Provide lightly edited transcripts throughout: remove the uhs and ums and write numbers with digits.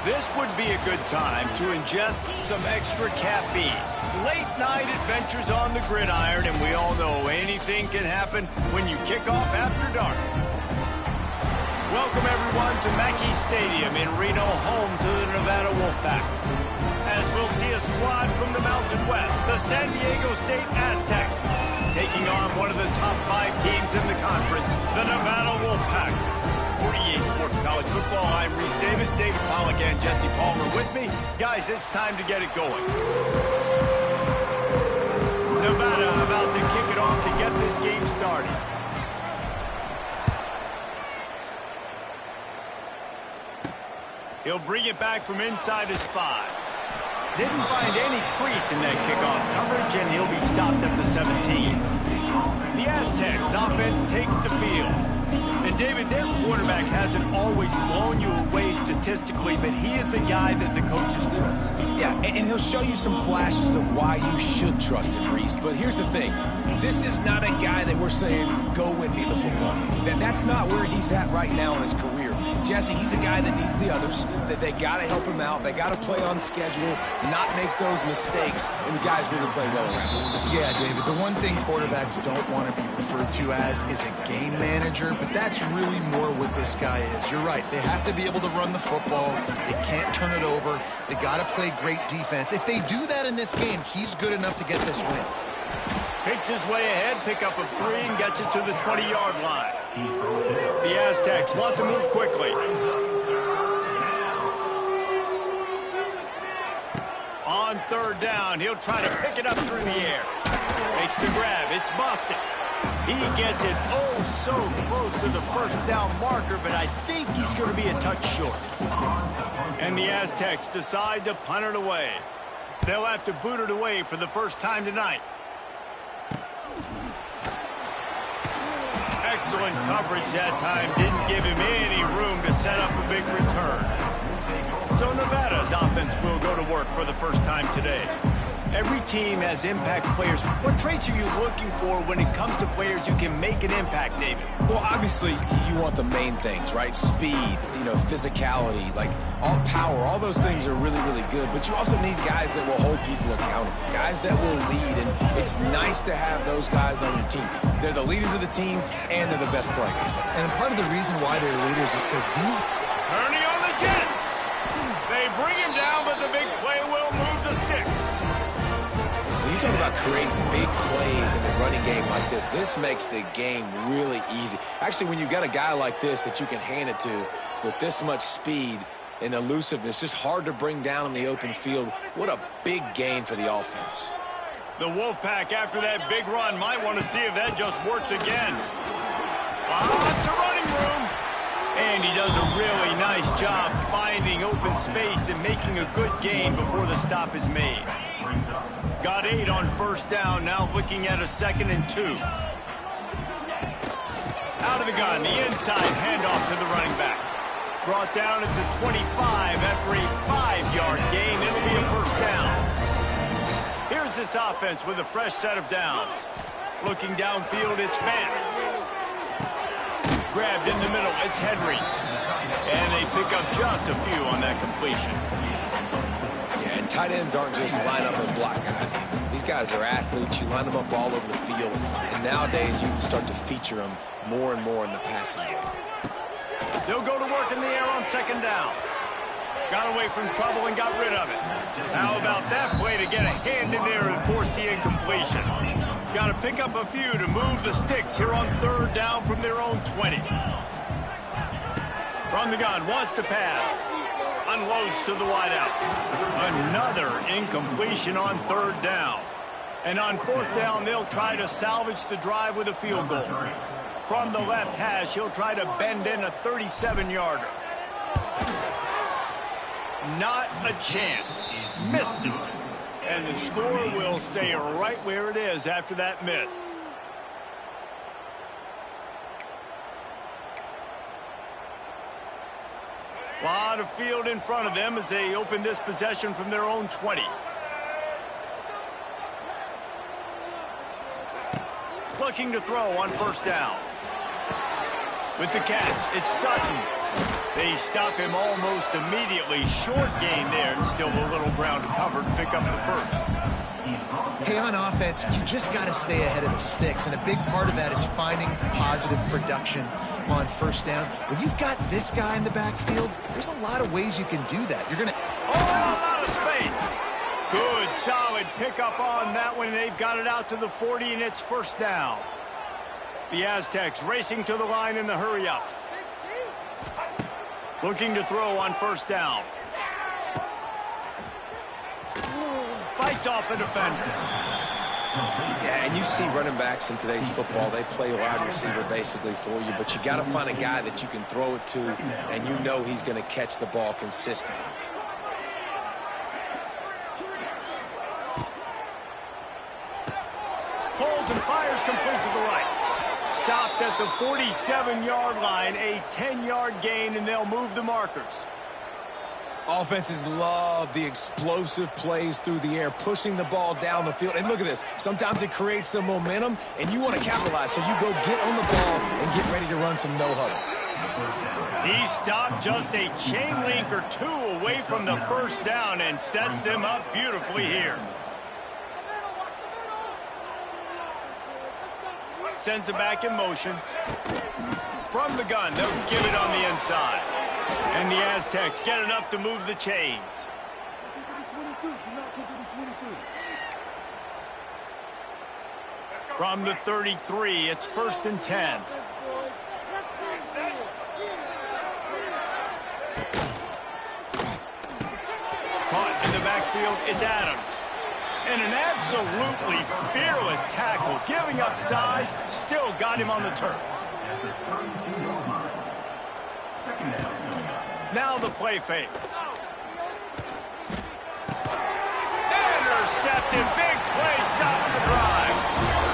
This would be a good time to ingest some extra caffeine. Late night adventures on the gridiron, and we all know anything can happen when you kick off after dark. Welcome everyone to Mackey Stadium in Reno, home to the Nevada Wolfpack. As we'll see a squad from the Mountain West, the San Diego State Aztecs, taking on one of the top 5 teams in the conference, the Nevada Wolfpack. For EA Sports College Football, I'm Reese Davis, David Pollack, and Jesse Palmer with me. Guys, it's time to get it going. Nevada about to kick it off to get this game started. He'll bring it back from inside his 5. Didn't find any crease in that kickoff coverage, and he'll be stopped at the 17. The Aztecs offense takes the field. And David, their quarterback hasn't always blown you away statistically, but he is a guy that the coaches trust. Yeah, and he'll show you some flashes of why you should trust him, Reese. But here's the thing. This is not a guy that we're saying, go win me the football game. That's not where he's at right now in his career. Jesse, he's a guy that needs the others, that they got to help him out. They got to play on schedule, not make those mistakes, and guys really play well around him. Yeah, David, the one thing quarterbacks don't want to be referred to as is a game manager, but that's really more what this guy is. You're right. They have to be able to run the football. They can't turn it over. They got to play great defense. If they do that in this game, he's good enough to get this win. Picks his way ahead, pickup of 3, and gets it to the 20-yard line. The Aztecs want to move quickly. On 3rd down, he'll try to pick it up through the air. Makes the grab. It's Boston. He gets it oh so close to the 1st down marker, but I think he's going to be a touch short. And the Aztecs decide to punt it away. They'll have to boot it away for the first time tonight. Excellent coverage that time. Didn't give him any room to set up a big return. So Nevada's offense will go to work for the first time today. Every team has impact players. What traits are you looking for when it comes to players who can make an impact, David? Well, obviously, you want the main things, right? Speed, physicality, like all power, all those things are really, really good. But you also need guys that will hold people accountable, guys that will lead. And it's nice to have those guys on your team. They're the leaders of the team, and they're the best players. And part of the reason why they're leaders is because these... Kearney on the Jets. They bring him down, but the big play will move the sticks. When you talk about creating big plays in the running game like this makes the game really easy. Actually, when you've got a guy like this that you can hand it to with this much speed and elusiveness, just hard to bring down in the open field, what a big gain for the offense. The Wolfpack, after that big run, might want to see if that just works again. Lots of running room. And he does a really nice job finding open space and making a good gain before the stop is made. Got 8 on 1st down, now looking at a 2nd and 2. Out of the gun, the inside handoff to the running back. Brought down at the 25 after a 5-yard gain. It'll be a 1st down. Here's this offense with a fresh set of downs. Looking downfield, it's Vance. Grabbed in the middle, it's Henry. And they pick up just a few on that completion. Yeah, and tight ends aren't just line up and block guys. These guys are athletes. You line them up all over the field. And nowadays, you can start to feature them more and more in the passing game. They'll go to work in the air on 2nd down. Got away from trouble and got rid of it. How about that play to get a hand in there and force the incompletion? Got to pick up a few to move the sticks here on 3rd down from their own 20. From the gun, wants to pass. Unloads to the wideout. Another incompletion on 3rd down. And on 4th down, they'll try to salvage the drive with a field goal. From the left hash, he'll try to bend in a 37-yarder. Not a chance. Missed it. And the score will stay right where it is after that miss. A lot of field in front of them as they open this possession from their own 20. Looking to throw on 1st down. With the catch, it's Sutton. They stop him almost immediately. Short gain there, and still a little ground to cover to pick up the first. Hey, on offense, you just got to stay ahead of the sticks, and a big part of that is finding positive production on first down. When you've got this guy in the backfield, there's a lot of ways you can do that. You're going to... Oh, a lot of space. Good, solid pickup on that one. They've got it out to the 40, and it's first down. The Aztecs racing to the line in the hurry-up. Looking to throw on first down. Fights off a defender. Yeah, and you see running backs in today's football, they play wide receiver basically for you, but you got to find a guy that you can throw it to, and you know he's going to catch the ball consistently. Pulls and fires complete to the right. Stopped at the 47-yard line, a 10-yard gain, and they'll move the markers. Offenses love the explosive plays through the air, pushing the ball down the field. And look at this. Sometimes it creates some momentum, and you want to capitalize. So you go get on the ball and get ready to run some no-huddle. He stopped just a chain link or two away from the first down and sets them up beautifully here. Sends it back in motion. From the gun, they'll give it on the inside. And the Aztecs get enough to move the chains. From the 33, it's first and 10. Caught in the backfield, it's Adams. And an absolutely fearless tackle, giving up size, still got him on the turf. Now the play fake. Intercepted, big play, stops the drive.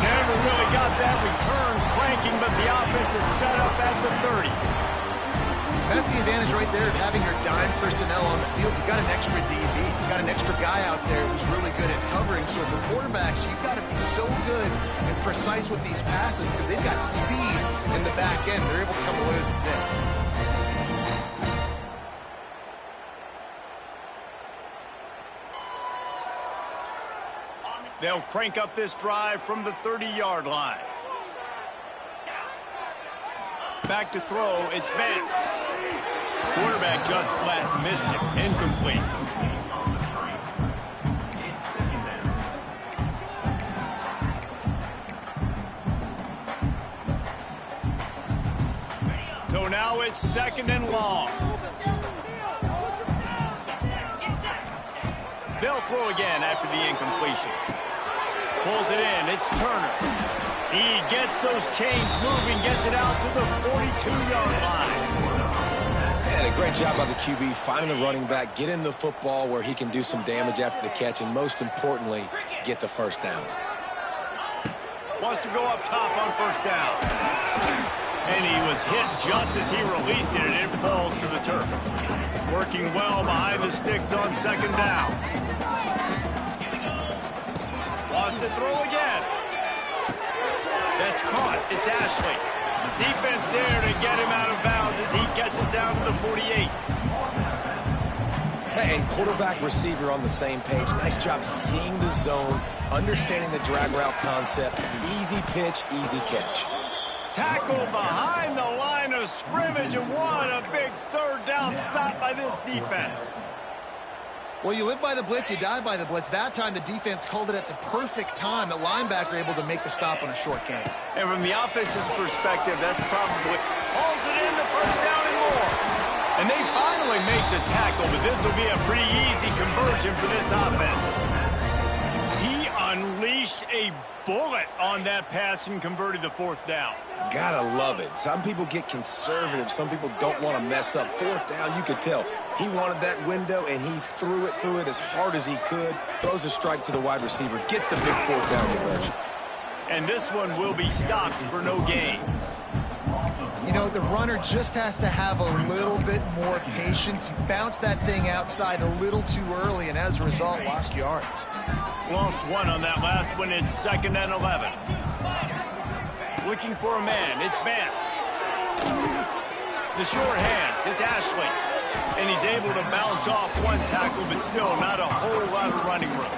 Never really got that return cranking, but the offense is set up at the 30. That's the advantage right there of having your dime personnel on the field. You've got an extra DB. You've got an extra guy out there who's really good at covering. So for quarterbacks, you've got to be so good and precise with these passes because they've got speed in the back end. They're able to come away with the pick. They'll crank up this drive from the 30-yard line. Back to throw, it's Vance. Quarterback just flat missed it. Incomplete. So now it's second and long. They'll throw again after the incompletion. Pulls it in, it's Turner. He gets those chains moving, gets it out to the 42-yard line. And a great job by the QB finding the running back, getting the football where he can do some damage after the catch, and most importantly, get the first down. Wants to go up top on first down. And he was hit just as he released it, and it falls to the turf. Working well behind the sticks on second down. Wants to throw again. That's caught. It's Ashley. Defense there to get him out of bounds as he gets it down to the 48. And quarterback receiver on the same page. Nice job seeing the zone, understanding the drag route concept. Easy pitch, easy catch. Tackle behind the line of scrimmage, and what a big third down stop by this defense. Well, you live by the blitz, you die by the blitz. That time, the defense called it at the perfect time. The linebacker able to make the stop on a short gain. And from the offense's perspective, that's probably holds it in the first down and more. And they finally make the tackle, but this will be a pretty easy conversion for this offense. He unleashed a bullet on that pass and converted the fourth down. Gotta love it. Some people get conservative. Some people don't want to mess up. Fourth down, you could tell. He wanted that window, and he threw it as hard as he could. Throws a strike to the wide receiver. Gets the big fourth down conversion. And this one will be stopped for no gain. You know, the runner just has to have a little bit more patience. He bounced that thing outside a little too early, and as a result, lost yards. Lost one on that last one. It's second and 11. Looking for a man. It's Vance. The short hands, it's Ashley. And he's able to bounce off one tackle, but still not a whole lot of running room.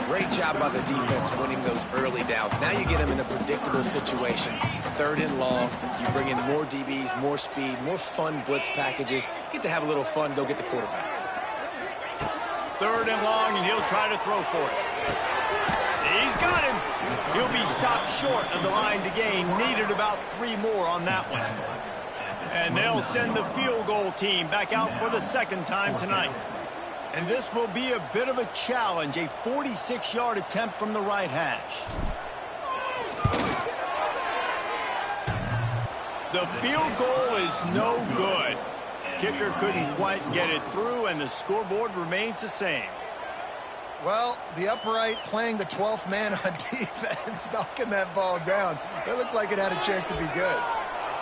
Great job by the defense winning those early downs. Now you get them in a predictable situation. 3rd and long, you bring in more DBs, more speed, more fun blitz packages. You get to have a little fun, go get the quarterback. 3rd and long, and he'll try to throw for it. He's got him. He'll be stopped short of the line to gain. Needed about 3 more on that one. And they'll send the field goal team back out for the 2nd time tonight. And this will be a bit of a challenge, a 46-yard attempt from the right hash. The field goal is no good. Kicker couldn't quite get it through, and the scoreboard remains the same. Well, the upright playing the 12th man on defense, knocking that ball down. It looked like it had a chance to be good.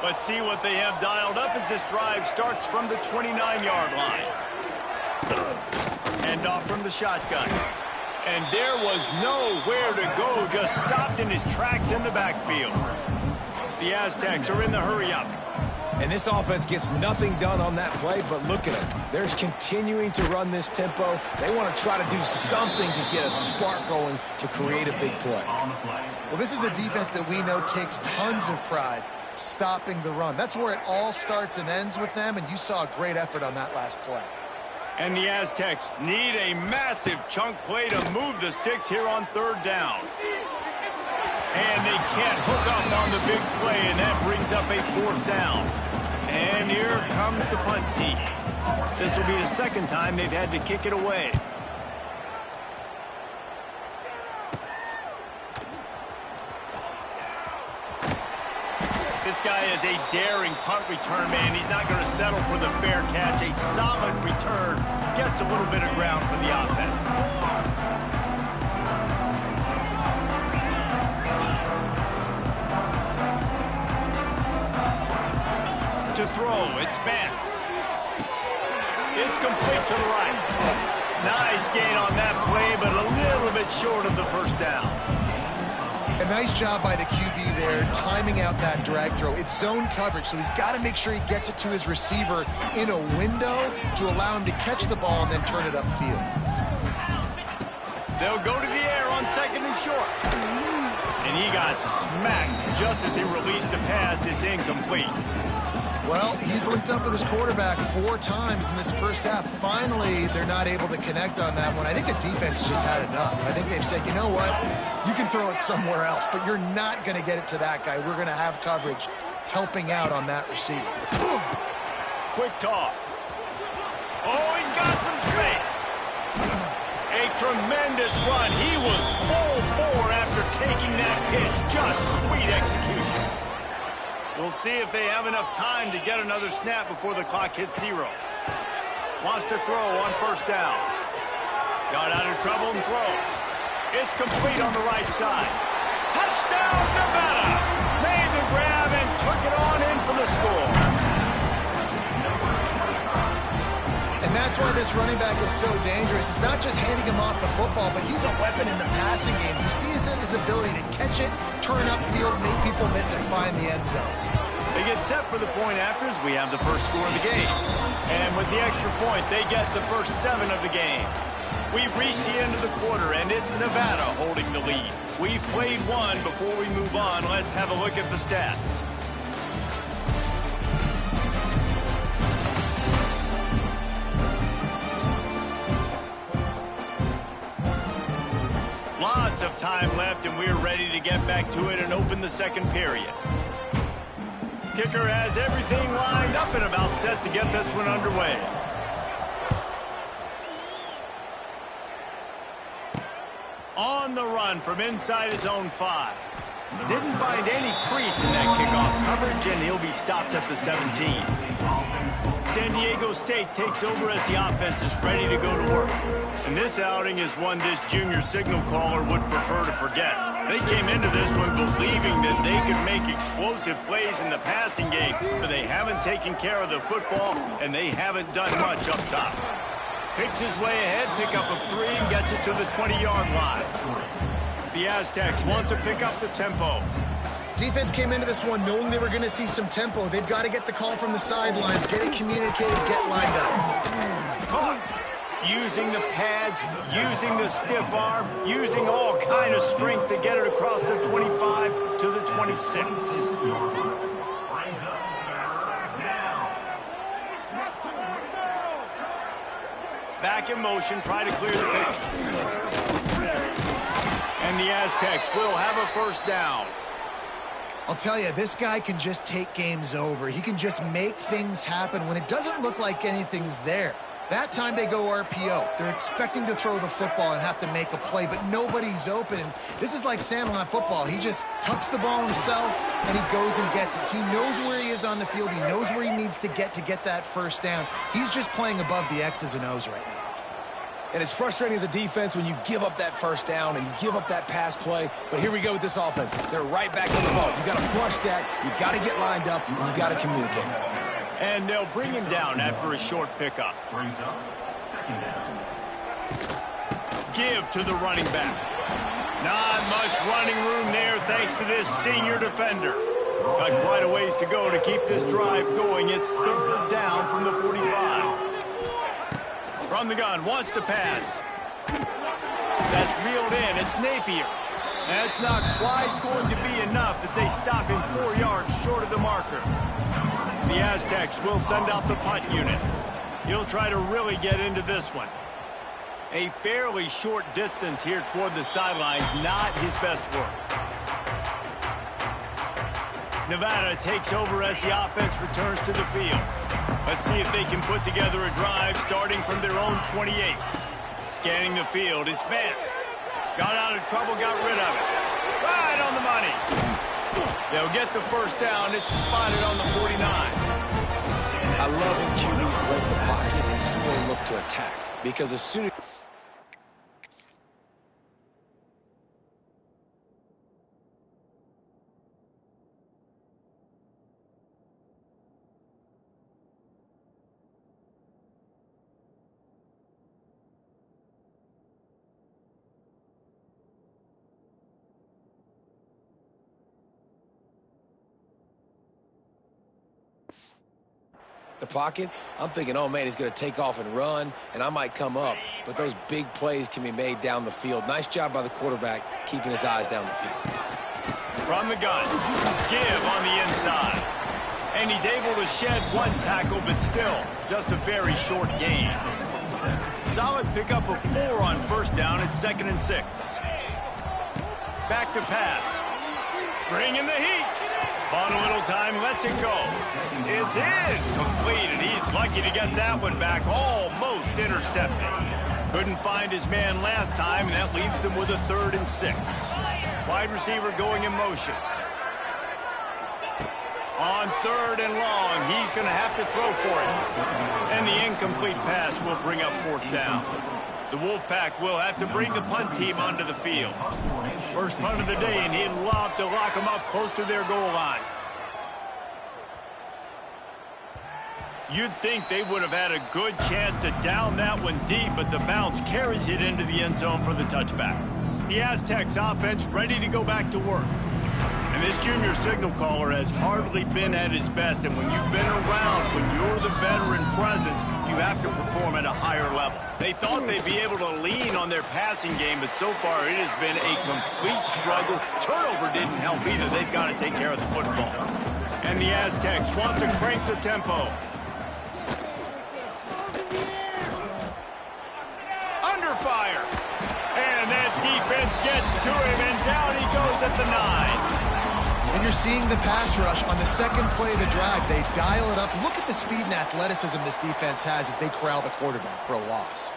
But see what they have dialed up as this drive starts from the 29-yard line. Hand off from the shotgun. And there was nowhere to go, just stopped in his tracks in the backfield. The Aztecs are in the hurry-up. And this offense gets nothing done on that play, but look at them. They're continuing to run this tempo. They want to try to do something to get a spark going to create a big play. Well, this is a defense that we know takes tons of pride stopping the run. That's where it all starts and ends with them, and you saw a great effort on that last play. And the Aztecs need a massive chunk play to move the sticks here on 3rd down. And they can't hook up on the big play, and that brings up a 4th down. And here comes the punt team. This will be the 2nd time they've had to kick it away. This guy is a daring punt return man. He's not going to settle for the fair catch. A solid return gets a little bit of ground for the offense. To throw, it's Vance. It's complete to the right. Nice gain on that play, but a little bit short of the 1st down. A nice job by the QB there, timing out that drag throw. It's zone coverage, so he's got to make sure he gets it to his receiver in a window to allow him to catch the ball and then turn it upfield. They'll go to the air on 2nd and short. And he got smacked just as he released the pass. It's incomplete. Well, he's linked up with his quarterback 4 times in this 1st half. Finally, they're not able to connect on that one. I think the defense just had enough. I think they've said, you know what? You can throw it somewhere else, but you're not going to get it to that guy. We're going to have coverage helping out on that receiver. Quick toss. Oh, he's got some space. A tremendous run. He was full bore after taking that pitch. Just sweet execution. We'll see if they have enough time to get another snap before the clock hits 0. Wants to throw on 1st down. Got out of trouble and throws. It's complete on the right side. Touchdown, Nevada! Made the grab and took it on in for the score. And that's why this running back is so dangerous. It's not just handing him off the football, but he's a weapon in the passing game. You see his ability to catch it, turn upfield, make people miss it, find the end zone. They get set for the point afters. We have the first score of the game. And with the extra point, they get the first 7 of the game. We've reached the end of the quarter, and it's Nevada holding the lead. We've played 1 before we move on. Let's have a look at the stats. Lots of time left, and we're ready to get back to it and open the 2nd period. Kicker has everything lined up and about set to get this one underway. On the run from inside his own 5. Didn't find any crease in that kickoff coverage, and he'll be stopped at the 17. San Diego State takes over as the offense is ready to go to work. And this outing is one this junior signal caller would prefer to forget. They came into this one believing that they could make explosive plays in the passing game, but they haven't taken care of the football, and they haven't done much up top. Picks his way ahead, pick up of 3, and gets it to the 20-yard line. The Aztecs want to pick up the tempo. Defense came into this one knowing they were going to see some tempo. They've got to get the call from the sidelines, get it communicated, get lined up. Caught. Using the pads, using the stiff arm, using all kind of strength to get it across the 25 to the 26. Back in motion, try to clear the pitch. And the Aztecs will have a first down. I'll tell you, this guy can just take games over. He can just make things happen when it doesn't look like anything's there. That time they go RPO. They're expecting to throw the football and have to make a play, but nobody's open. This is like Sandlot football. He just tucks the ball himself, and he goes and gets it. He knows where he is on the field. He knows where he needs to get that first down. He's just playing above the X's and O's right now. And it's frustrating as a defense when you give up that first down and you give up that pass play. But here we go with this offense. They're right back on the ball. You got to flush that. You got to get lined up, and you got to communicate. And they'll bring him down after a short pickup. Give to the running back. Not much running room there thanks to this senior defender. Got quite a ways to go to keep this drive going. It's third down from the 45. From the gun, wants to pass. That's reeled in. It's Napier. That's not quite going to be enough as they stop him 4 yards short of the marker. The Aztecs will send out the punt unit. He'll try to really get into this one. A fairly short distance here toward the sidelines, not his best work. Nevada takes over as the offense returns to the field. Let's see if they can put together a drive starting from their own 28. Scanning the field, it's Vance. Got out of trouble, got rid of it. Right on the money. They'll get the first down. It's spotted on the 49. I love when QBs break the pocket and still look to attack. Because as soon as... the pocket, I'm thinking, oh man, he's going to take off and run, and I might come up. But those big plays can be made down the field. Nice job by the quarterback keeping his eyes down the field. From the gun, give on the inside. And he's able to shed one tackle, but still, just a very short gain. Solid pickup of 4 on first down. It's 2nd and 6. Back to pass. Bringing the heat. Bought a little time, lets it go. It's incomplete, and he's lucky to get that one back, almost intercepted. Couldn't find his man last time, and that leaves him with a 3rd and 6. Wide receiver going in motion. On 3rd and long, he's going to have to throw for it. And the incomplete pass will bring up 4th down. The Wolfpack will have to bring the punt team onto the field. First punt of the day, and he'd love to lock them up close to their goal line. You'd think they would have had a good chance to down that one deep, but the bounce carries it into the end zone for the touchback. The Aztecs offense ready to go back to work. And this junior signal caller has hardly been at his best, and when you've been around, when you're the veteran presence, you have to perform at a higher level. They thought they'd be able to lean on their passing game, but so far it has been a complete struggle. Turnover didn't help either. They've got to take care of the football. And the Aztecs want to crank the tempo. Under fire. And that defense gets to him, and down he goes at the 9. And you're seeing the pass rush on the second play of the drive. They dial it up. Look at the speed and athleticism this defense has as they corral the quarterback for a loss.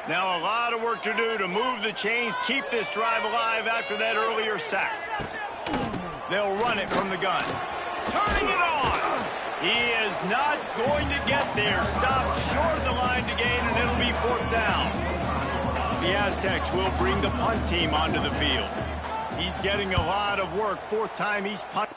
Now a lot of work to do to move the chains, keep this drive alive after that earlier sack. They'll run it from the gun. Turning it on. He is not going to get there. Stopped short of the line to gain, and it'll be 4th down. The Aztecs will bring the punt team onto the field. He's getting a lot of work. 4th time he's punted.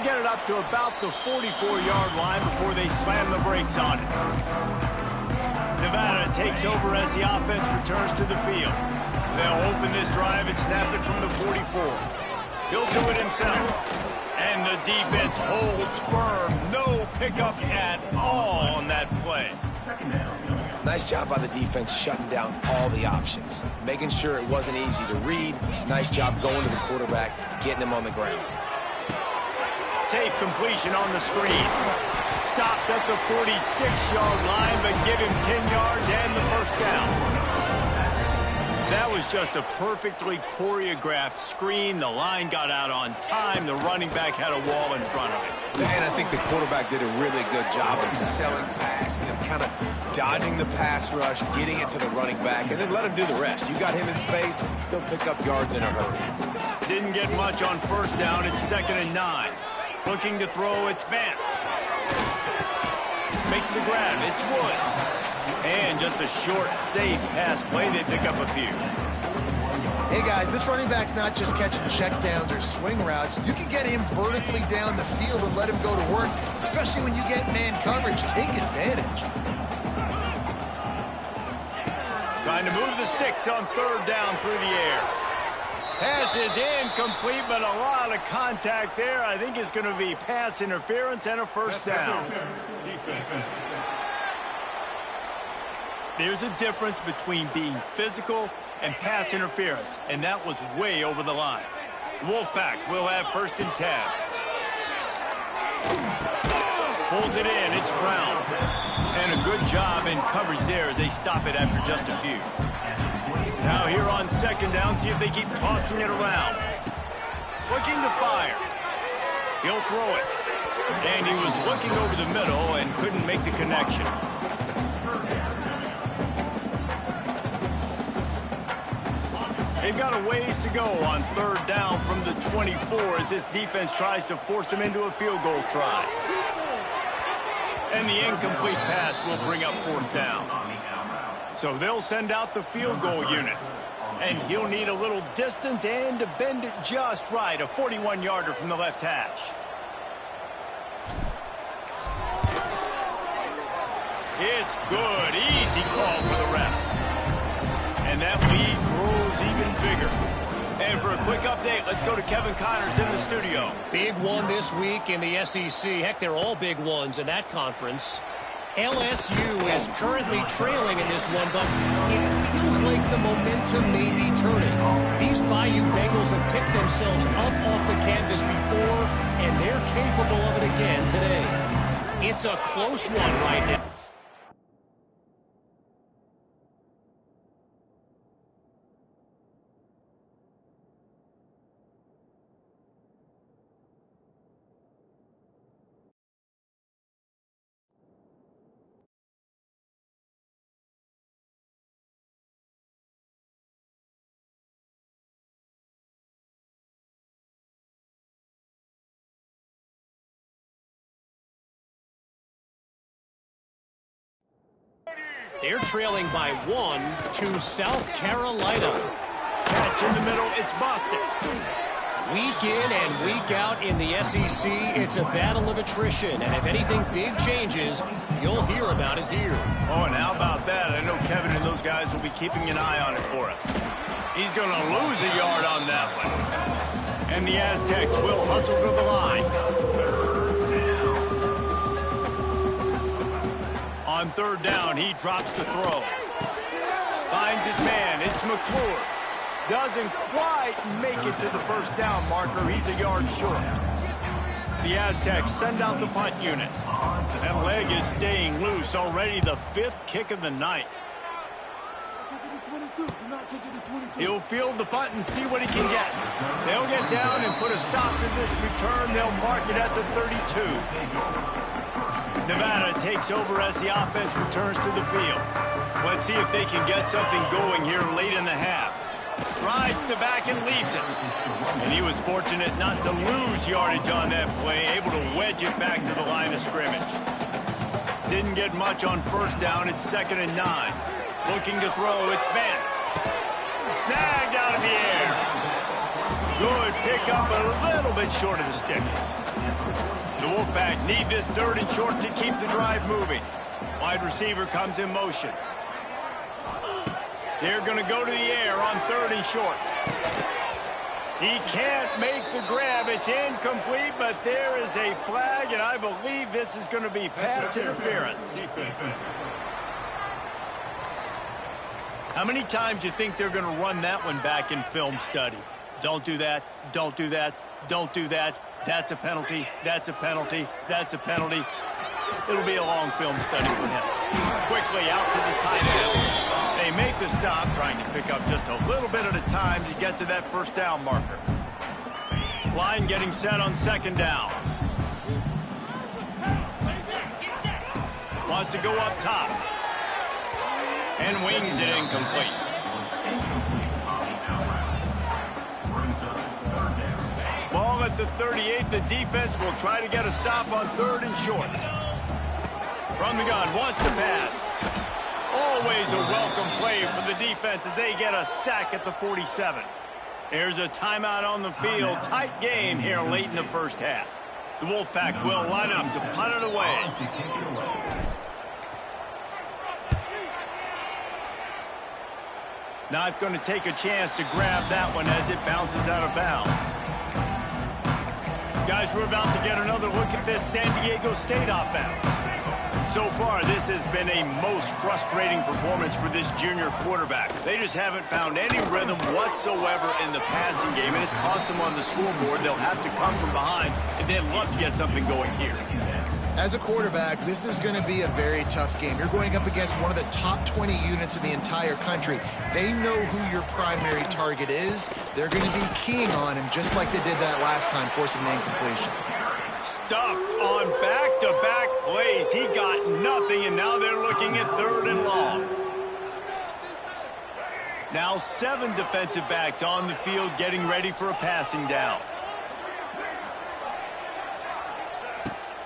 get it up to about the 44-yard line before they slam the brakes on it. Nevada takes over as the offense returns to the field. They'll open this drive and snap it from the 44. He'll do it himself. And the defense holds firm. No pickup at all on that play. Nice job by the defense shutting down all the options, making sure it wasn't easy to read. Nice job going to the quarterback, getting him on the ground. Safe completion on the screen. Stopped at the 46-yard line, but give him 10 yards and the first down. That was just a perfectly choreographed screen. The line got out on time. The running back had a wall in front of it. And I think the quarterback did a really good job of selling past him, kind of dodging the pass rush, getting it to the running back, and then let him do the rest. You got him in space, he'll pick up yards in a hurry. Didn't get much on first down. It's 2nd and 9. Looking to throw, it's Vance. Makes the grab, it's Woods. And just a short, safe pass play. They pick up a few. Hey, guys, this running back's not just catching checkdowns or swing routes. You can get him vertically down the field and let him go to work, especially when you get man coverage. Take advantage. Trying to move the sticks on 3rd down through the air. Pass is incomplete, but a lot of contact there. I think it's going to be pass interference and a first down. There's a difference between being physical and pass interference, and that was way over the line. Wolfpack will have 1st and 10. Pulls it in, it's Brown. And a good job in coverage there as they stop it after just a few. Now here on 2nd down, see if they keep tossing it around. Looking to fire. He'll throw it. And he was looking over the middle and couldn't make the connection. They've got a ways to go on 3rd down from the 24 as this defense tries to force them into a field goal try. And the incomplete pass will bring up 4th down. So they'll send out the field goal unit. And he'll need a little distance and to bend it just right. A 41-yarder from the left hash. It's good. Easy call for the ref. And that lead grows even bigger. And for a quick update, let's go to Kevin Connors in the studio. Big one this week in the SEC. Heck, they're all big ones in that conference. LSU is currently trailing in this one, but it feels like the momentum may be turning. These Bayou Bengals have picked themselves up off the canvas before, and they're capable of it again today. It's a close one right now. They're trailing by 1 to South Carolina. Catch in the middle, it's Boston. Week in and week out in the SEC, it's a battle of attrition. And if anything big changes, you'll hear about it here. Oh, and how about that? I know Kevin and those guys will be keeping an eye on it for us. He's going to lose a yard on that one. And the Aztecs will hustle to the line. On 3rd down, he drops the throw. Finds his man. It's McClure. Doesn't quite make it to the first down marker. He's a yard short. The Aztecs send out the punt unit. That leg is staying loose. Already the 5th kick of the night. He'll field the punt and see what he can get. They'll get down and put a stop to this return. They'll mark it at the 32. Nevada takes over as the offense returns to the field. Let's see if they can get something going here late in the half. Rides the back and leaves it. And he was fortunate not to lose yardage on that play, able to wedge it back to the line of scrimmage. Didn't get much on 1st down. It's 2nd and 9. Looking to throw, it's Vance. Snagged out of the air. Good pick up, a little bit short of the sticks. The Wolfpack need this 3rd and short to keep the drive moving. Wide receiver comes in motion. They're going to go to the air on 3rd and short. He can't make the grab. It's incomplete, but there is a flag, and I believe this is going to be pass interference. How many times do you think they're going to run that one back in film study? Don't do that. Don't do that. Don't do that. That's a penalty. That's a penalty. That's a penalty. It'll be a long film study for him. Quickly out to the tight end. They make the stop, trying to pick up just a little bit at a time to get to that 1st down marker. Line getting set on 2nd down. Wants to go up top. And wings it incomplete. Ball at the 38. The defense will try to get a stop on 3rd and short. From the gun, wants to pass. Always a welcome play for the defense as they get a sack at the 47. There's a timeout on the field. Tight game here late in the 1st half. The Wolfpack will line up to punt it away. Not going to take a chance to grab that one as it bounces out of bounds. Guys, we're about to get another look at this San Diego State offense. So far, this has been a most frustrating performance for this junior quarterback. They just haven't found any rhythm whatsoever in the passing game, and it's cost them on the scoreboard. They'll have to come from behind and then love to get something going here. As a quarterback, this is going to be a very tough game. You're going up against one of the top 20 units in the entire country. They know who your primary target is. They're going to be keying on him just like they did that last time, forcing the incompletion. Stuffed on back-to-back plays. He got nothing, and now they're looking at 3rd and long. Now 7 defensive backs on the field getting ready for a passing down.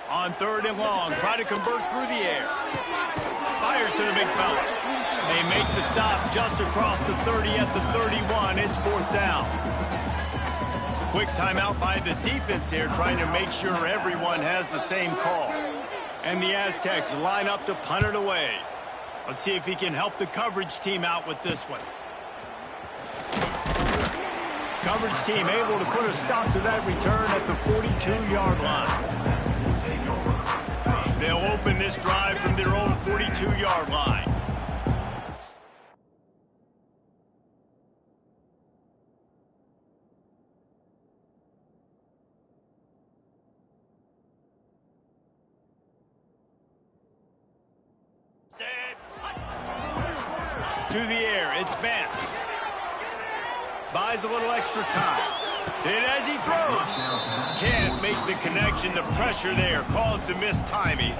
On 3rd and long, try to convert through the air. Fires to the big fella. They make the stop just across the 30 at the 31. It's 4th down. Quick timeout by the defense here, trying to make sure everyone has the same call. And the Aztecs line up to punt it away. Let's see if he can help the coverage team out with this one. Coverage team able to put a stop to that return at the 42-yard line. They'll open this drive from their own 42-yard line. To the air, it's Vance. Buys a little extra time. And as he throws, can't make the connection. The pressure there caused the missed timing.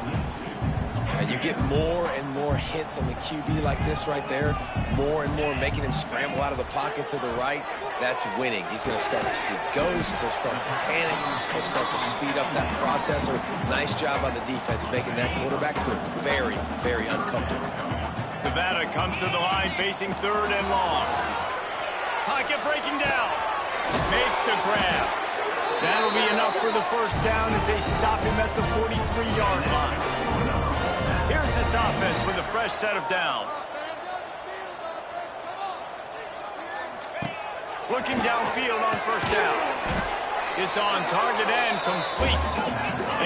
And you get more and more hits on the QB like this right there. More and more making him scramble out of the pocket to the right. That's winning. He's going to start to see ghosts. He'll start to panic. He'll start to speed up that processor. Nice job on the defense making that quarterback feel very, very uncomfortable. Nevada comes to the line facing 3rd and long. Pocket breaking down. Makes the grab. That'll be enough for the 1st down as they stop him at the 43-yard line. Here's this offense with a fresh set of downs. Looking downfield on 1st down. It's on target and complete.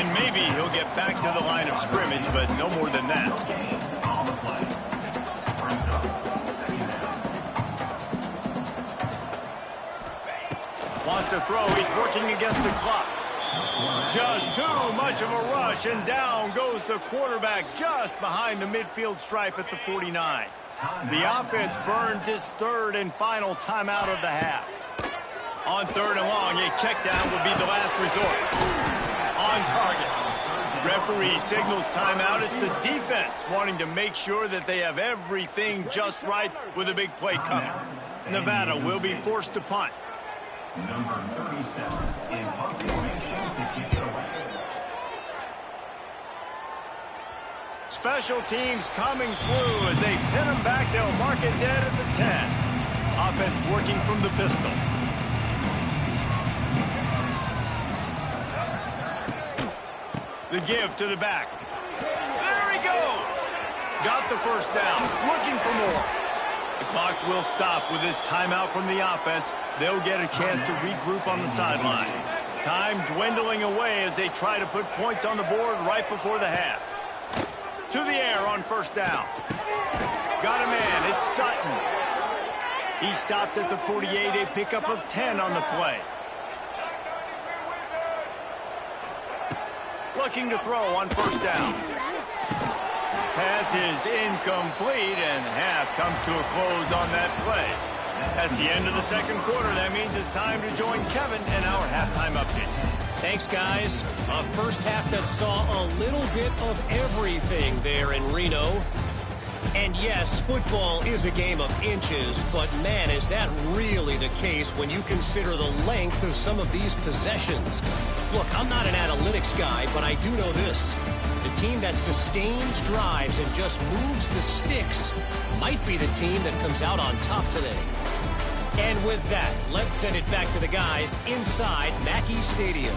And maybe he'll get back to the line of scrimmage, but no more than that. Wants to throw. He's working against the clock. Just too much of a rush, and down goes the quarterback just behind the midfield stripe at the 49. The offense burns its 3rd and final timeout of the half. On 3rd and long, a check down will be the last resort. On target. Referee signals timeout. It's the defense wanting to make sure that they have everything just right with a big play coming. Nevada will be forced to punt. Number 37 in punt formation to kick it away. Special teams coming through as they pin them back. They'll mark it dead at the 10. Offense working from the pistol. The give to the back. There he goes. Got the first down. Looking for more. The clock will stop with this timeout from the offense. They'll get a chance to regroup on the sideline. Time dwindling away as they try to put points on the board right before the half. To the air on first down. Got a man. It's Sutton. He stopped at the 48, a pickup of 10 on the play. Looking to throw on first down. Pass is incomplete, and half comes to a close on that play. That's the end of the second quarter. That means it's time to join Kevin in our halftime update. Thanks, guys. A first half that saw a little bit of everything there in Reno. And yes, football is a game of inches, but man, is that really the case when you consider the length of some of these possessions. Look, I'm not an analytics guy, but I do know this. The team that sustains drives and just moves the sticks might be the team that comes out on top today. And with that, let's send it back to the guys inside Mackey Stadium.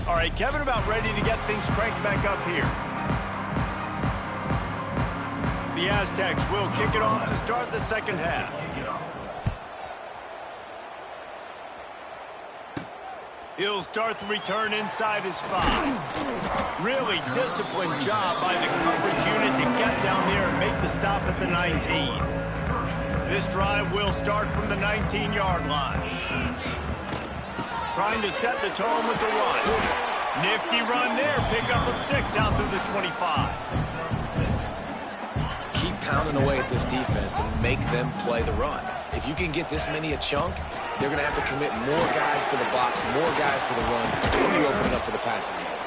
All right, Kevin, about ready to get things cranked back up here. The Aztecs will kick it off to start the second half. He'll start the return inside his 5. Really disciplined job by the coverage unit to get down there and make the stop at the 19. This drive will start from the 19-yard line. Trying to set the tone with the run. Nifty run there. Pickup of 6 out to the 25. Keep pounding away at this defense and make them play the run. If you can get this many a chunk, they're going to have to commit more guys to the box, more guys to the run. Then you open it up for the passing game.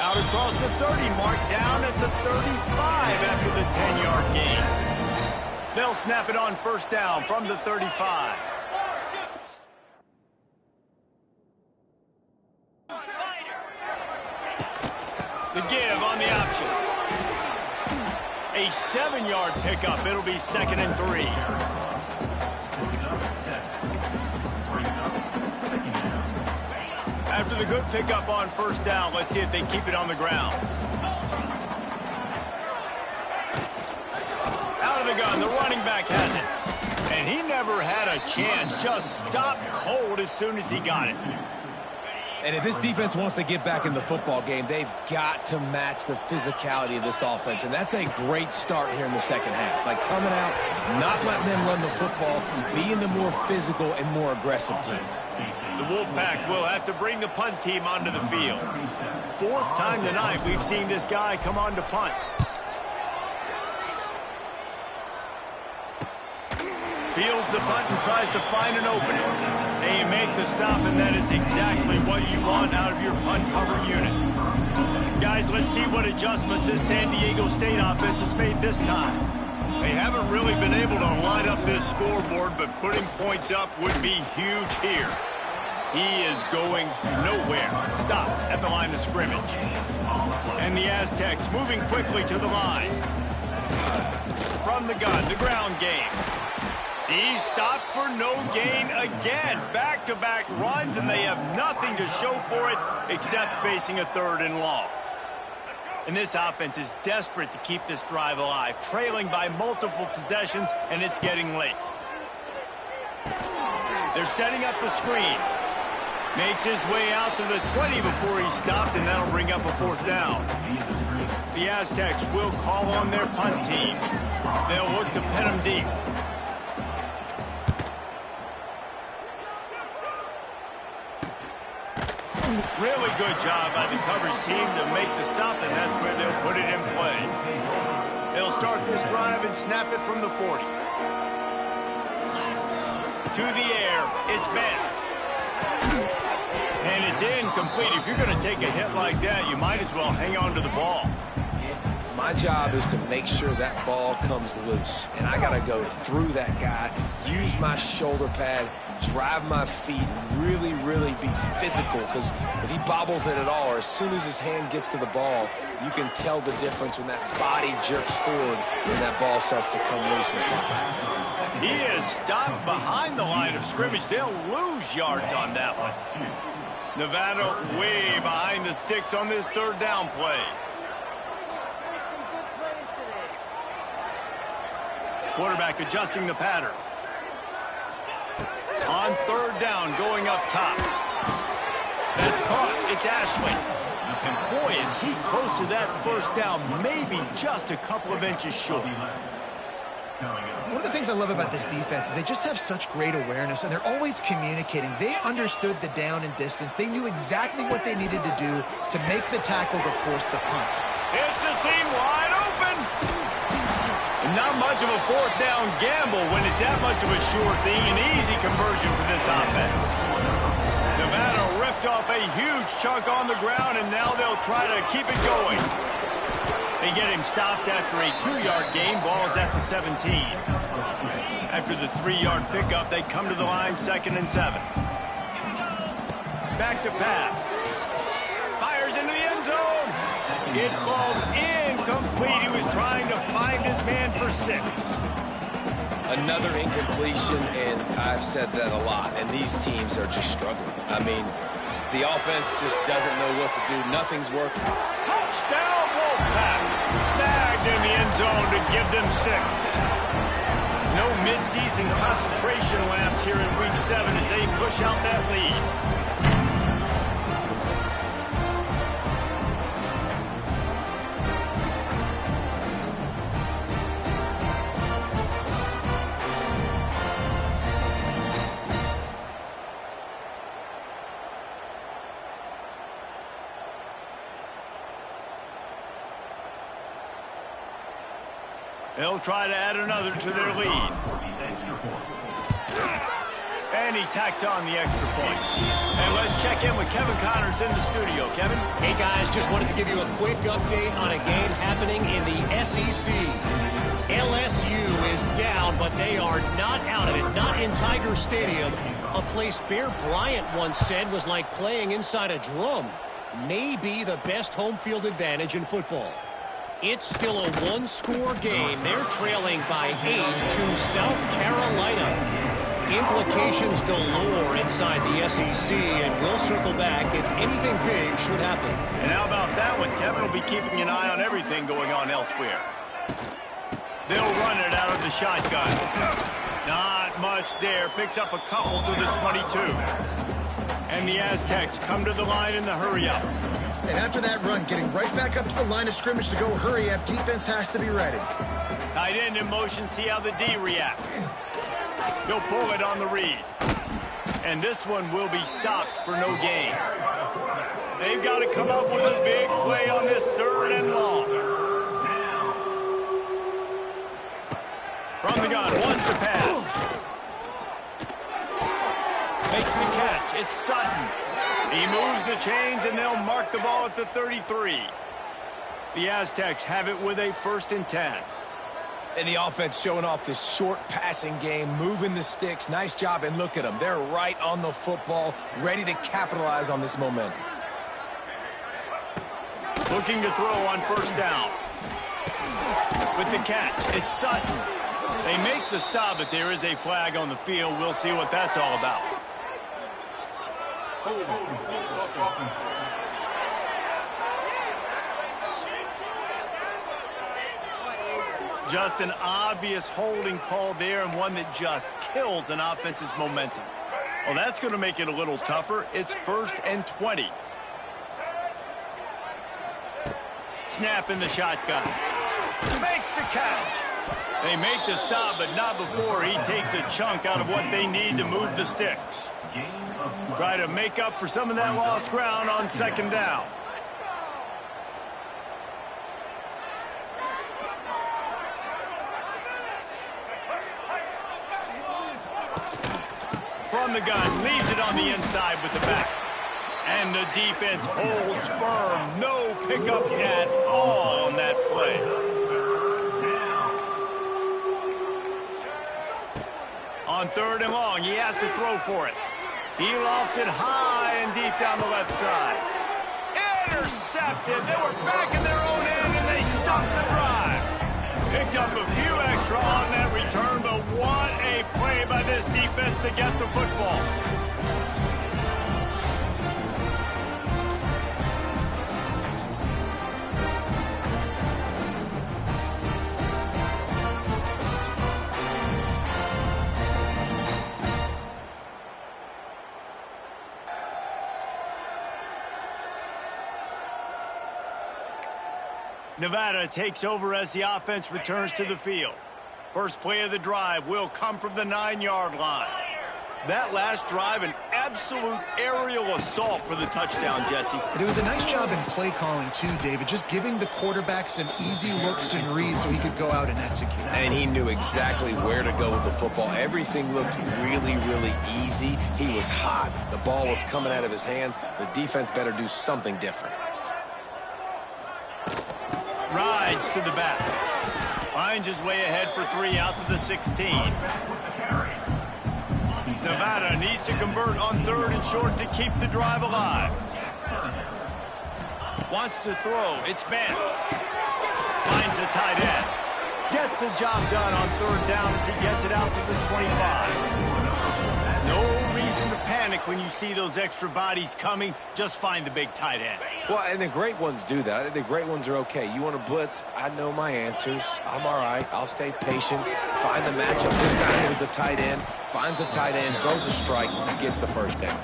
Out across the 30, mark down at the 35 after the 10-yard gain. They'll snap it on first down from the 35. The give on the option. A 7-yard pickup. It'll be 2nd and 3. After the good pickup on first down, let's see if they keep it on the ground. Out of the gun, the running back has it. And he never had a chance. Just stopped cold as soon as he got it. And if this defense wants to get back in the football game, they've got to match the physicality of this offense. And that's a great start here in the second half. Like coming out, not letting them run the football, being the more physical and more aggressive team. The Wolfpack will have to bring the punt team onto the field. 4th time tonight we've seen this guy come on to punt. Fields the punt and tries to find an opening. They make the stop, and that is exactly what you want out of your punt cover unit. Guys, let's see what adjustments this San Diego State offense has made this time. They haven't really been able to light up this scoreboard, but putting points up would be huge here. He is going nowhere. Stop at the line of scrimmage. And the Aztecs moving quickly to the line. From the gun, the ground game. He stopped for no gain again. Back-to-back runs, and they have nothing to show for it except facing a 3rd and long. And this offense is desperate to keep this drive alive, trailing by multiple possessions, and it's getting late. They're setting up the screen. Makes his way out to the 20 before he stopped, and that'll bring up a 4th down. The Aztecs will call on their punt team. They'll look to pin him deep. Really good job by the coverage team to make the stop, and that's where they'll put it in play. They'll start this drive and snap it from the 40. To the air, it's Vance. And it's incomplete. If you're going to take a hit like that, you might as well hang on to the ball. My job is to make sure that ball comes loose. And I got to go through that guy, use my shoulder pad, drive my feet, and really, really be physical. Because if he bobbles it at all, or as soon as his hand gets to the ball, you can tell the difference when that body jerks forward when that ball starts to come loose in contact. He is stopped behind the line of scrimmage. They'll lose yards on that one. Nevada way behind the sticks on this third down play. Quarterback adjusting the pattern. On third down, going up top. That's caught. It's Ashley. And boy, is he close to that first down, maybe just a couple of inches short. One of the things I love about this defense is they just have such great awareness, and they're always communicating. They understood the down and distance. They knew exactly what they needed to do to make the tackle to force the punt. It's a seam wide open. Not much of a fourth down gamble when it's that much of a sure thing. An easy conversion for this offense. Nevada ripped off a huge chunk on the ground, and now they'll try to keep it going. They get him stopped after a 2-yard gain. Ball is at the 17. After the 3-yard pickup, they come to the line, 2nd and 7. Back to pass. Fires into the end zone. It falls incomplete. He was trying to find his man for 6. Another incompletion, and I've said that a lot, and these teams are just struggling. I mean, the offense just doesn't know what to do. Nothing's working. Touchdown, Wolfpack. Snagged in the end zone to give them 6. No midseason concentration laps here in Week 7 as they push out that lead. They'll try to add another to their lead. And he tacks on the extra point. And let's check in with Kevin Connors in the studio. Kevin? Hey, guys, just wanted to give you a quick update on a game happening in the SEC. LSU is down, but they are not out of it. Not in Tiger Stadium, a place Bear Bryant once said was like playing inside a drum. Maybe the best home field advantage in football. It's still a one-score game. They're trailing by 8 to South Carolina. Implications galore inside the SEC, and we'll circle back if anything big should happen. And how about that one? Kevin will be keeping an eye on everything going on elsewhere. They'll run it out of the shotgun. Not much there. Picks up a couple to the 22. And the Aztecs come to the line in the hurry-up. And after that run, getting right back up to the line of scrimmage to go hurry up, defense has to be ready. Tight end in motion, see how the D reacts. He'll pull it on the read. And this one will be stopped for no gain. They've got to come up with a big play on this 3rd and long. From the gun, wants to pass. Makes the catch. It's Sutton. He moves the chains, and they'll mark the ball at the 33. The Aztecs have it with a 1st and 10. And the offense showing off this short passing game, moving the sticks. Nice job, and look at them. They're right on the football, ready to capitalize on this momentum. Looking to throw on 1st down. With the catch, it's Sutton. They make the stop, but there is a flag on the field. We'll see what that's all about. Just an obvious holding call there, and one that just kills an offense's momentum. Well, that's going to make it a little tougher. It's 1st and 20. Snap in the shotgun. Makes the catch. They make the stop, but not before he takes a chunk out of what they need to move the sticks. Try to make up for some of that lost ground on 2nd down. From the gun, leaves it on the inside with the back. And the defense holds firm. No pickup at all on that play. On 3rd and long, he has to throw for it. He lofts it high and deep down the left side. Intercepted. They were back in their own end, and they stopped the drive. Picked up a few extra on that return, but what a play by this defense to get the football. Nevada takes over as the offense returns to the field. First play of the drive will come from the 9-yard line. That last drive, an absolute aerial assault for the touchdown, Jesse. But it was a nice job in play calling, too, David, just giving the quarterback some easy looks and reads so he could go out and execute. And he knew exactly where to go with the football. Everything looked really, really easy. He was hot. The ball was coming out of his hands. The defense better do something different. Rides to the back. Finds his way ahead for 3 out to the 16. Nevada needs to convert on 3rd and short to keep the drive alive. Wants to throw. It's Vance. Finds the tight end. Gets the job done on 3rd down as he gets it out to the 25. No reason to panic when you see those extra bodies coming. Just find the big tight end. Well, and the great ones do that. I think the great ones are okay. You want to blitz? I know my answers. I'm all right. I'll stay patient. Find the matchup. This time it was the tight end. Finds the tight end, throws a strike, and gets the first down.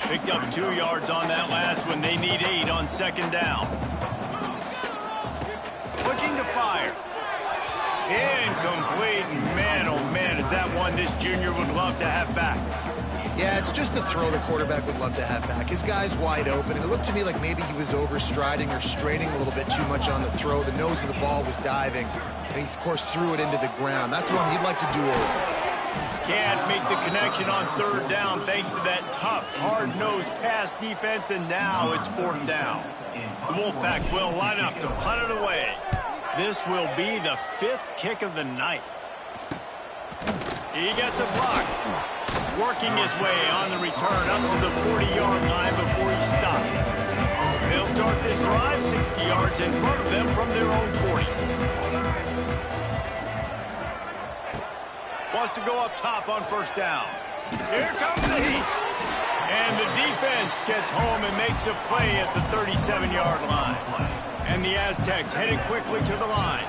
Picked up 2 yards on that last one. They need 8 on 2nd down. Looking to fire. Incomplete. Man, oh man, is that one this junior would love to have back. Yeah, it's just the throw the quarterback would love to have back. His guy's wide open, and it looked to me like maybe he was overstriding or straining a little bit too much on the throw. The nose of the ball was diving, and he, of course, threw it into the ground. That's one he'd like to do over. Can't make the connection on 3rd down thanks to that tough, hard-nosed pass defense, and now it's 4th down. The Wolfpack will line up to punt it away. This will be the 5th kick of the night. He gets a block. Working his way on the return up to the 40-yard line before he stopped. They'll start this drive 60 yards in front of them from their own 40. Wants to go up top on 1st down. Here comes the heat. And the defense gets home and makes a play at the 37-yard line. And the Aztecs headed quickly to the line.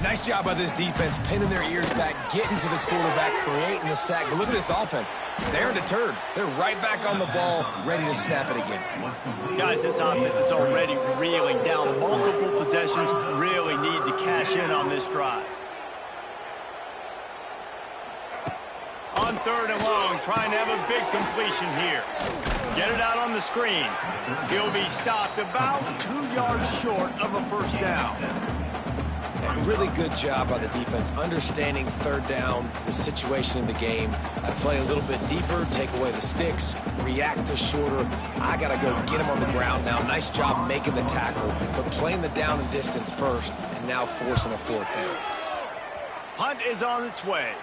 Nice job by this defense, pinning their ears back, getting to the quarterback, creating the sack. But look at this offense. They're deterred. They're right back on the ball, ready to snap it again. Guys, this offense is already reeling down. Multiple possessions, really need to cash in on this drive. On 3rd and long, trying to have a big completion here. Get it out on the screen. He'll be stopped about 2 yards short of a 1st down. A really good job by the defense, understanding 3rd down, the situation in the game. I play a little bit deeper, take away the sticks, react to shorter. I got to go get him on the ground now. Nice job making the tackle, but playing the down and distance first, and now forcing a 4th down. Punt is on its way.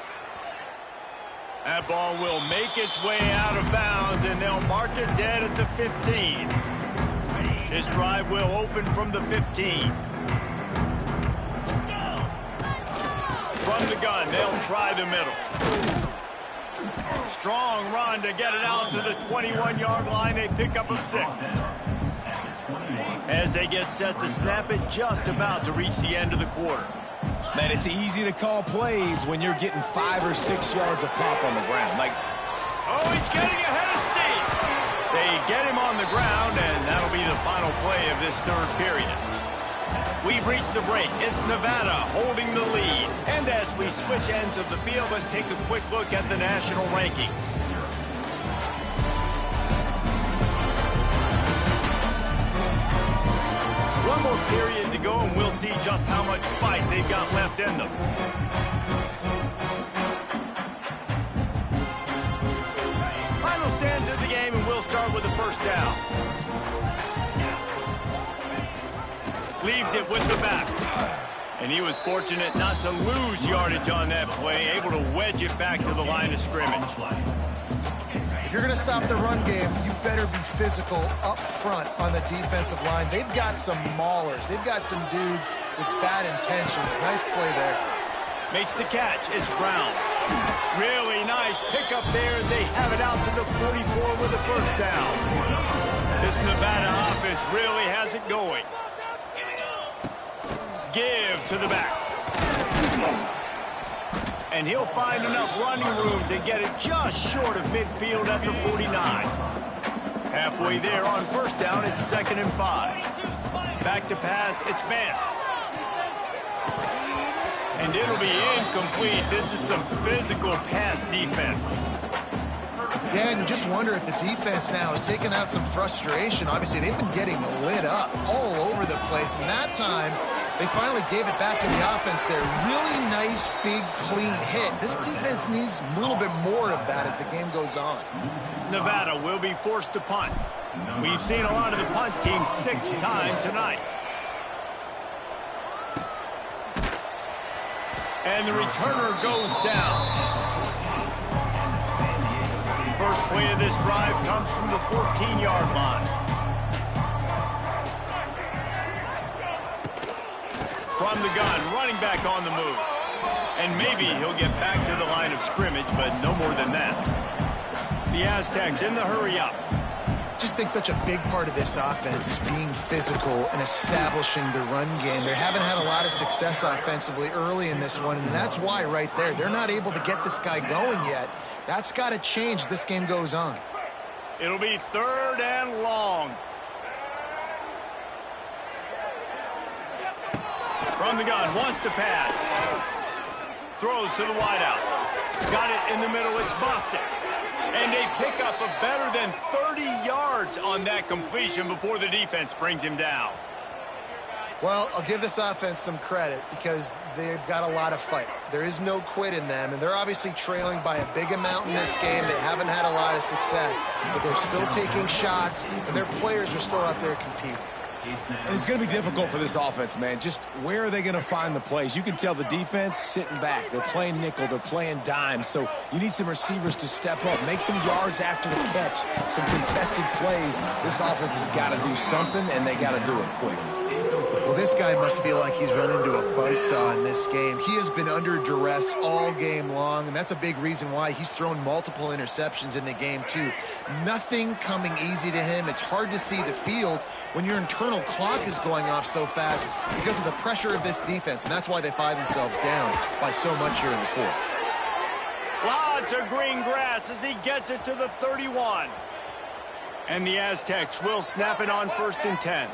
That ball will make its way out of bounds, and they'll mark it dead at the 15. This drive will open from the 15. From the gun, they'll try the middle. Strong run to get it out to the 21-yard line. They pick up a 6. As they get set to snap it, just about to reach the end of the quarter. Man, it's easy to call plays when you're getting 5 or 6 yards of pop on the ground. Oh, he's getting ahead of steam. They get him on the ground, and that'll be the final play of this 3rd period. We've reached the break. It's Nevada holding the lead. And as we switch ends of the field, let's take a quick look at the national rankings. One more period to go, and we'll see just how much fight they've got left in them. Final stands of the game. Leaves it with the back. And he was fortunate not to lose yardage on that play, able to wedge it back to the line of scrimmage. If you're going to stop the run game, you better be physical up front on the defensive line. They've got some maulers. They've got some dudes with bad intentions. Nice play there. Makes the catch. It's Brown. Really nice pickup there as they have it out to the 44 with a first down. This Nevada offense really has it going. Give to the back. And he'll find enough running room to get it just short of midfield at the 49. Halfway there on first down, it's 2nd and 5. Back to pass, it's Vance. And it'll be incomplete. This is some physical pass defense. Yeah, and you just wonder if the defense now is taking out some frustration. Obviously, they've been getting lit up all over the place. And that time, they finally gave it back to the offense there. Really nice, big, clean hit. This defense needs a little bit more of that as the game goes on. Nevada will be forced to punt. We've seen a lot of the punt team 6 times tonight. And the returner goes down. First play of this drive comes from the 14-yard line. From the gun, running back on the move. And maybe he'll get back to the line of scrimmage, but no more than that. The Aztecs in the hurry-up. Just think such a big part of this offense is being physical and establishing the run game. They haven't had a lot of success offensively early in this one, and that's why right there, they're not able to get this guy going yet. That's got to change as this game goes on. It'll be 3rd and long. From the gun, wants to pass. Throws to the wideout. Got it in the middle, it's busted. And they pick up a better than 30 yards on that completion before the defense brings him down. Well, I'll give this offense some credit because they've got a lot of fight. There is no quit in them, and they're obviously trailing by a big amount in this game. They haven't had a lot of success, but they're still taking shots, and their players are still out there competing. And it's going to be difficult for this offense, man. Just where are they going to find the plays? You can tell the defense sitting back. They're playing nickel. They're playing dime. So you need some receivers to step up, make some yards after the catch, some contested plays. This offense has got to do something, and they got to do it quick. Well, this guy must feel like he's run into a buzzsaw in this game. He has been under duress all game long, and that's a big reason why he's thrown multiple interceptions in the game, too. Nothing coming easy to him. It's hard to see the field when your internal clock is going off so fast because of the pressure of this defense, and that's why they find themselves down by so much here in the 4th. Lots of green grass as he gets it to the 31. And the Aztecs will snap it on 1st and 10.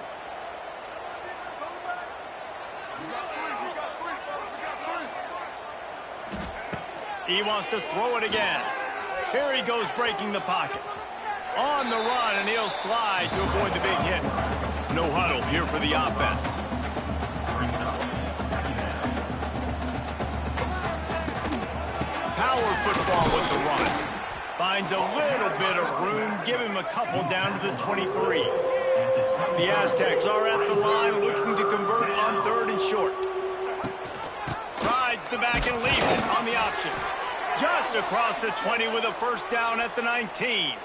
He wants to throw it again. Here he goes breaking the pocket. On the run, and he'll slide to avoid the big hit. No huddle here for the offense. Power football with the run. Finds a little bit of room. Give him a couple down to the 23. The Aztecs are at the line looking to convert on 3rd and short. Rides the back and leaves it on the option. Just across the 20 with a first down at the 19.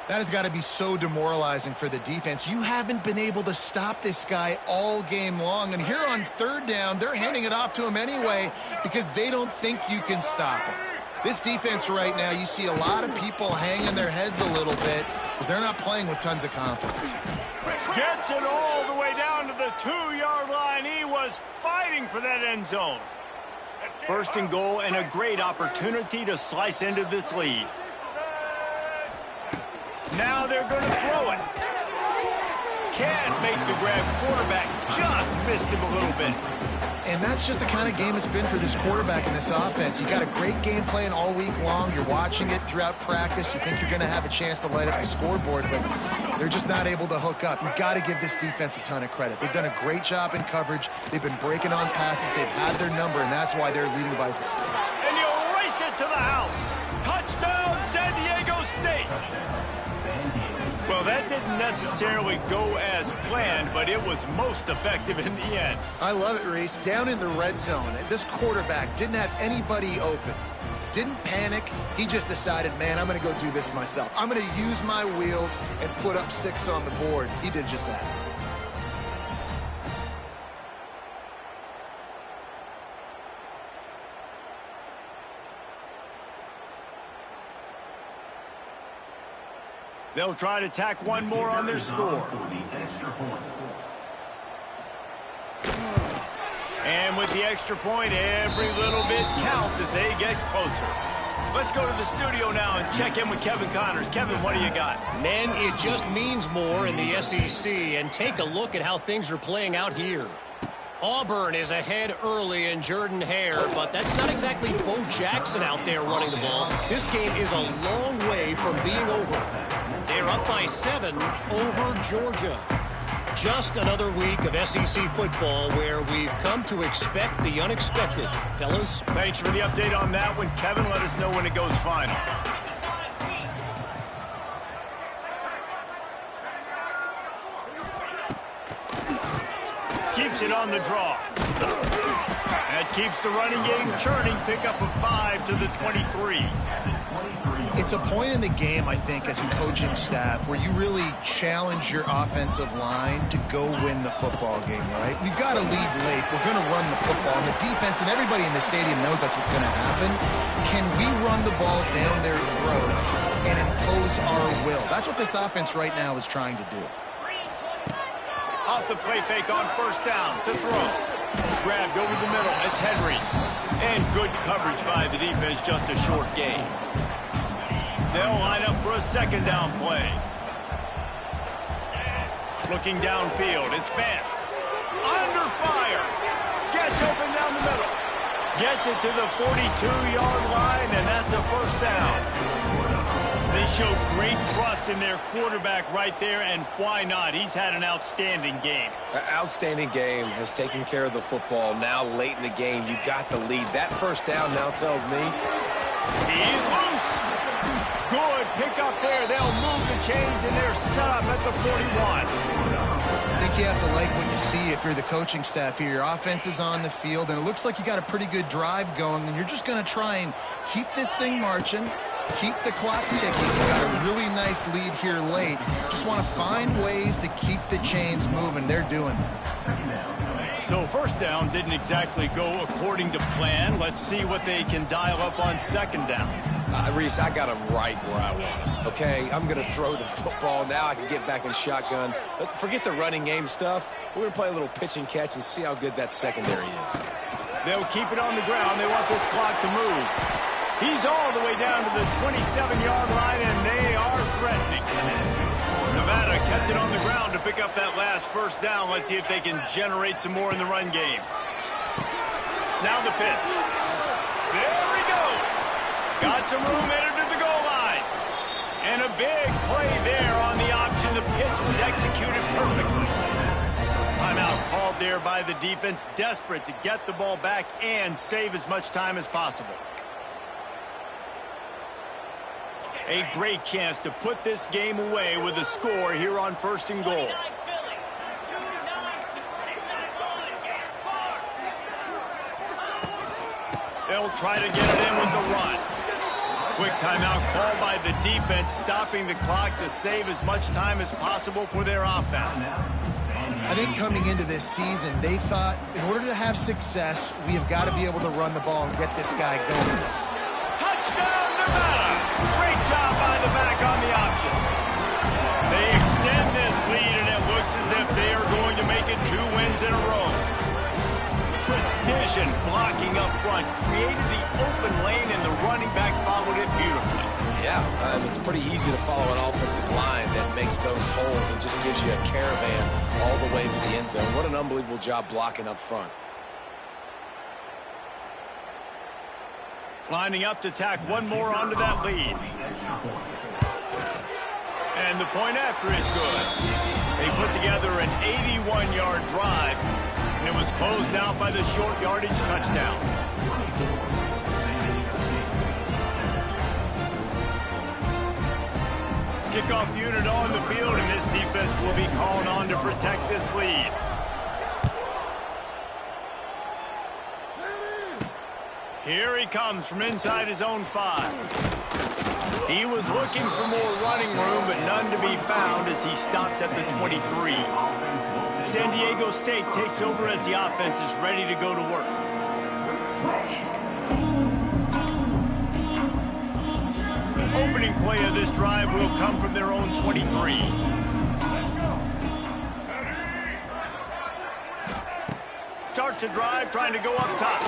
That has got to be so demoralizing for the defense. You haven't been able to stop this guy all game long. And here on 3rd down, they're handing it off to him anyway because they don't think you can stop him. This defense right now, you see a lot of people hanging their heads a little bit because they're not playing with tons of confidence. Gets it all the way down to the 2-yard line. He was fighting for that end zone. 1st and goal and a great opportunity to slice into this lead. Now they're going to throw it. Can't make the grab. Quarterback just missed him a little bit. And that's just the kind of game it's been for this quarterback in this offense. You got a great game plan all week long. You're watching it throughout practice. You think you're going to have a chance to light up the scoreboard, but they're just not able to hook up. You've got to give this defense a ton of credit. They've done a great job in coverage. They've been breaking on passes. They've had their number, and that's why they're leading by. And he'll race it to the house. Touchdown, San Diego State. Well, that didn't didn't necessarily go as planned, but it was most effective in the end. I love it, Reese. Down in the red zone, this quarterback didn't have anybody open. Didn't panic. He just decided, man, I'm going to go do this myself. I'm going to use my wheels and put up 6 on the board. He did just that. They'll try to tack one more on their score. And with the extra point, every little bit counts as they get closer. Let's go to the studio now and check in with Kevin Connors. Kevin, what do you got? Men, it just means more in the SEC, and take a look at how things are playing out here. Auburn is ahead early in Jordan-Hare, but that's not exactly Bo Jackson out there running the ball. This game is a long way from being over. They're up by 7 over Georgia. Just another week of SEC football where we've come to expect the unexpected. Fellas? Thanks for the update on that one, Kevin. Let us know when it goes final. Keeps it on the draw. That keeps the running game churning. Pickup of 5 to the 23. It's a point in the game, I think, as a coaching staff where you really challenge your offensive line to go win the football game, right? We've got to lead late. We're going to run the football. And the defense and everybody in the stadium knows that's what's going to happen. Can we run the ball down their throats and impose our will? That's what this offense right now is trying to do. Off the play fake on first down to throw. Grabbed over the middle. It's Henry. And good coverage by the defense, just a short gain. They'll line up for a second down play. Looking downfield, it's Vance. Under fire. Gets open down the middle. Gets it to the 42-yard line, and that's a first down. They showed great trust in their quarterback right there, and why not? He's had an outstanding game. Outstanding game, has taken care of the football. Now late in the game, you got the lead. That first down now tells me he's loose. Good pick up there. They'll move the chains, and they're set up at the 41. I think you have to like what you see if you're the coaching staff here. Your offense is on the field, and it looks like you got a pretty good drive going, and you're just going to try and keep this thing marching, keep the clock ticking. You got a really nice lead here late. Just want to find ways to keep the chains moving. They're doing that. So first down didn't exactly go according to plan. Let's see what they can dial up on second down. Reese, I got him right where I want him. Okay, I'm going to throw the football. Now I can get back in shotgun. Let's forget the running game stuff. We're going to play a little pitch and catch and see how good that secondary is. They'll keep it on the ground. They want this clock to move. He's all the way down to the 27-yard line, and they are threatening. Nevada kept it on the ground to pick up that last first down. Let's see if they can generate some more in the run game. Now the pitch. There he goes. Got some room headed to the goal line. And a big play there on the option. The pitch was executed perfectly. Timeout called there by the defense, desperate to get the ball back and save as much time as possible. A great chance to put this game away with a score here on first and goal. They'll try to get it in with the run. Quick timeout called by the defense, stopping the clock to save as much time as possible for their offense. I think coming into this season, they thought in order to have success, we have got to be able to run the ball and get this guy going. Touchdown, Nevada! Great job by the back on the option. They extend this lead, and it looks as if they are going to make it 2 wins in a row. Precision blocking up front created the open lane, and the running back followed it beautifully. Yeah, it's pretty easy to follow an offensive line that makes those holes and just gives you a caravan all the way to the end zone. What an unbelievable job blocking up front. Lining up to tack one more onto that lead. And the point after is good. They put together an 81-yard drive, and it was closed out by the short yardage touchdown. Kickoff unit on the field, and this defense will be called on to protect this lead. Here he comes from inside his own 5. He was looking for more running room, but none to be found as he stopped at the 23. San Diego State takes over as the offense is ready to go to work. Opening play of this drive will come from their own 23. Starts the drive, trying to go up top.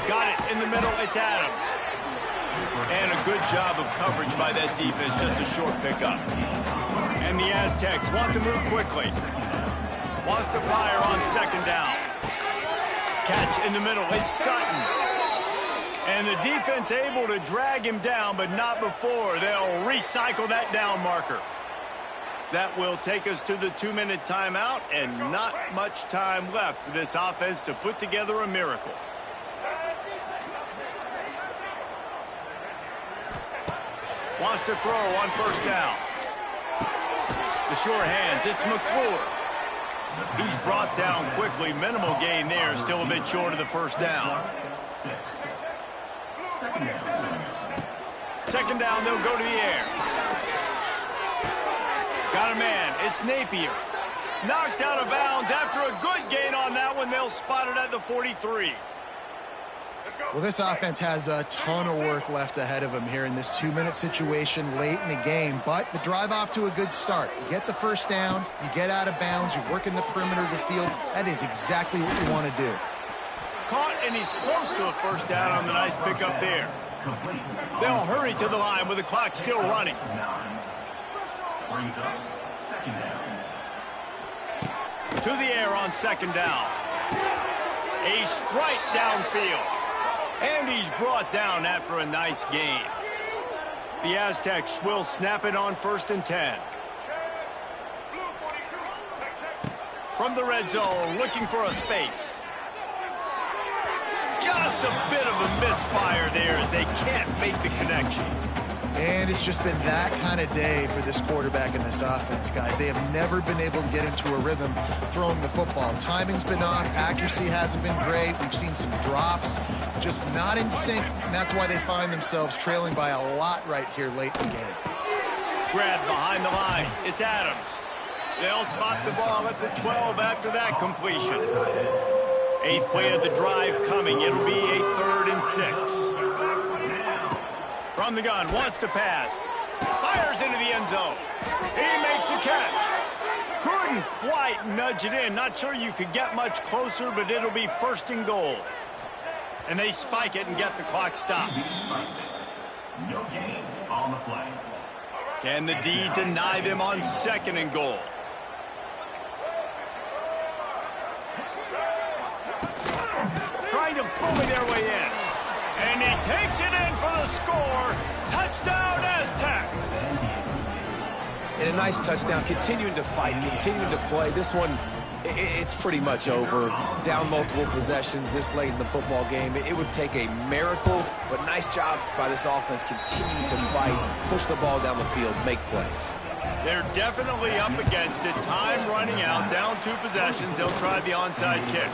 Got it in the middle, it's Adams. And a good job of coverage by that defense, just a short pickup. And the Aztecs want to move quickly. Wants to fire on second down. Catch in the middle, it's Sutton. And the defense able to drag him down, but not before. They'll recycle that down marker. That will take us to the 2-minute timeout, and not much time left for this offense to put together a miracle. Wants to throw on first down. The sure hands, it's McClure. He's brought down quickly. Minimal gain there, still a bit short of the first down. Second down, they'll go to the air. Got a man, it's Napier. Knocked out of bounds after a good gain on that one. They'll spot it at the 43. Well, this offense has a ton of work left ahead of them here in this 2-minute situation late in the game, but the drive off to a good start. You get the first down, you get out of bounds, you work in the perimeter of the field. That is exactly what you want to do. Caught, and he's close to a first down on the nice pickup there. They'll hurry to the line with the clock still running. To the air on second down. A strike downfield. And he's brought down after a nice gain. The Aztecs will snap it on 1st and 10. From the red zone, looking for a space. Just a bit of a misfire there as they can't make the connection. And it's just been that kind of day for this quarterback and this offense, guys. They have never been able to get into a rhythm throwing the football. Timing's been off. Accuracy hasn't been great. We've seen some drops, just not in sync. And that's why they find themselves trailing by a lot right here late in the game. Grab behind the line. It's Adams. They'll spot the ball at the 12 after that completion. 8th play of the drive coming. It'll be a 3rd and 6. From the gun, wants to pass. Fires into the end zone. He makes the catch. Couldn't quite nudge it in. Not sure you could get much closer, but it'll be 1st and goal. And they spike it and get the clock stopped. No gain on the play. Can the D deny them on 2nd and goal? Trying to bully their way in. And he takes it in for the score. Touchdown, Aztecs. And a nice touchdown, continuing to fight, continuing to play. This one, it's pretty much over. Down multiple possessions this late in the football game. It would take a miracle, but nice job by this offense continuing to fight, push the ball down the field, make plays. They're definitely up against it. Time running out, down 2 possessions. They'll try the onside kick.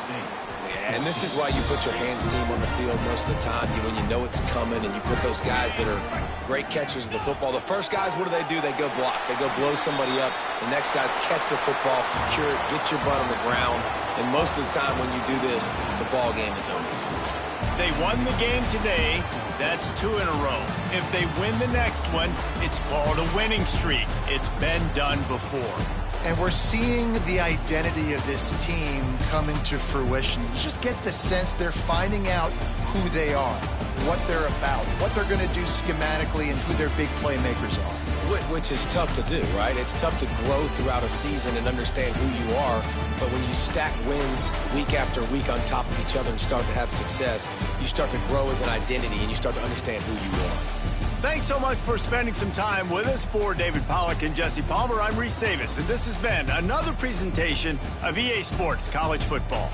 And this is why you put your hands team on the field most of the time, when you know it's coming, and you put those guys that are great catchers of the football. The first guys, what do? They go block. They go blow somebody up. The next guys catch the football, secure it, get your butt on the ground. And most of the time when you do this, the ball game is over. They won the game today. That's 2 in a row. If they win the next one, it's called a winning streak. It's been done before. And we're seeing the identity of this team come into fruition. You just get the sense they're finding out who they are, what they're about, what they're going to do schematically, and who their big playmakers are. Which is tough to do, right? It's tough to grow throughout a season and understand who you are. But when you stack wins week after week on top of each other and start to have success, you start to grow as an identity and you start to understand who you are. Thanks so much for spending some time with us. For David Pollack and Jesse Palmer, I'm Reese Davis, and this has been another presentation of EA Sports College Football.